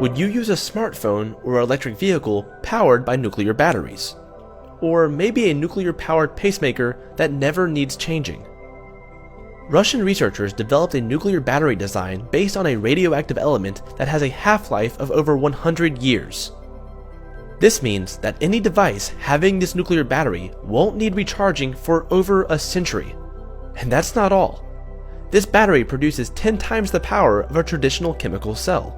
Would you use a smartphone or electric vehicle powered by nuclear batteries? Or maybe a nuclear-powered pacemaker that never needs changing? Russian researchers developed a nuclear battery design based on a radioactive element that has a half-life of over 100 years. This means that any device having this nuclear battery won't need recharging for over a century. And that's not all. This battery produces 10 times the power of a traditional chemical cell.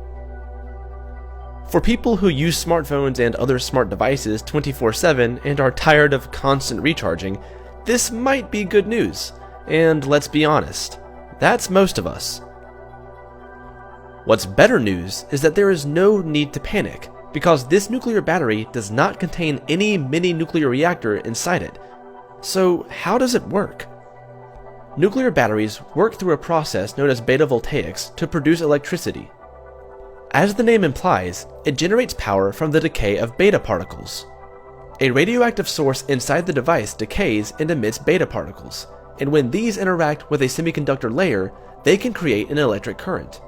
For people who use smartphones and other smart devices 24/7 and are tired of constant recharging, this might be good news. And let's be honest, that's most of us. What's better news is that there is no need to panic, because this nuclear battery does not contain any mini nuclear reactor inside it. So how does it work? Nuclear batteries work through a process known as beta voltaics to produce electricity. As the name implies, it generates power from the decay of beta particles. A radioactive source inside the device decays and emits beta particles, and when these interact with a semiconductor layer, they can create an electric current.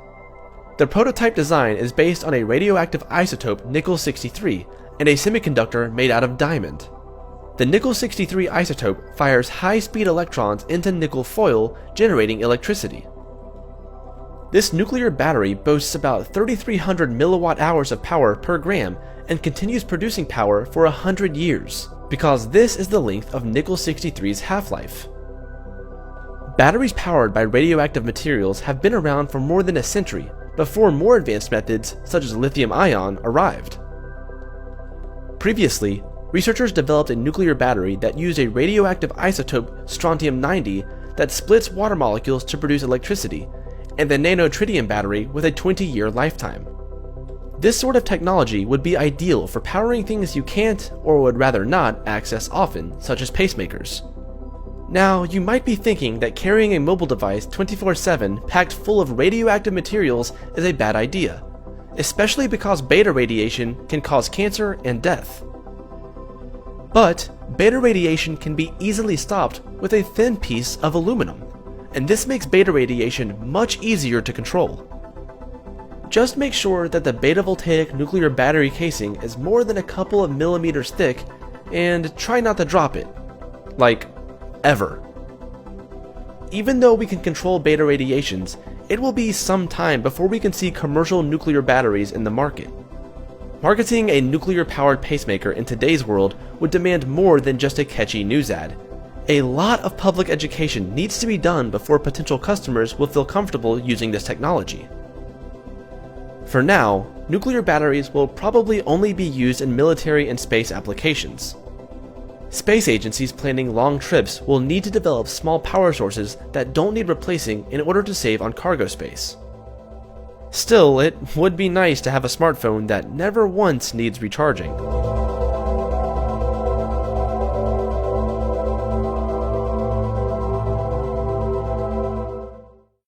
The prototype design is based on a radioactive isotope nickel-63 and a semiconductor made out of diamond. The nickel-63 isotope fires high-speed electrons into nickel foil, generating electricity. This nuclear battery boasts about 3,300 milliwatt-hours of power per gram and continues producing power for 100 years, because this is the length of nickel-63's half-life. Batteries powered by radioactive materials have been around for more than a century, before more advanced methods such as lithium-ion arrived. Previously, researchers developed a nuclear battery that used a radioactive isotope strontium-90 that splits water molecules to produce electricity, and the nanotritium battery with a 20-year lifetime. This sort of technology would be ideal for powering things you can't, or would rather not, access often, such as pacemakers. Now, you might be thinking that carrying a mobile device 24/7 packed full of radioactive materials is a bad idea, especially because beta radiation can cause cancer and death. But beta radiation can be easily stopped with a thin piece of aluminum, and this makes beta radiation much easier to control. Just make sure that the beta voltaic nuclear battery casing is more than a couple of millimeters thick, and try not to drop it. Like, ever. Even though we can control beta radiations, it will be some time before we can see commercial nuclear batteries in the market. Marketing a nuclear-powered pacemaker in today's world would demand more than just a catchy news ad. A lot of public education needs to be done before potential customers will feel comfortable using this technology. For now, nuclear batteries will probably only be used in military and space applications. Space agencies planning long trips will need to develop small power sources that don't need replacing in order to save on cargo space. Still, it would be nice to have a smartphone that never once needs recharging.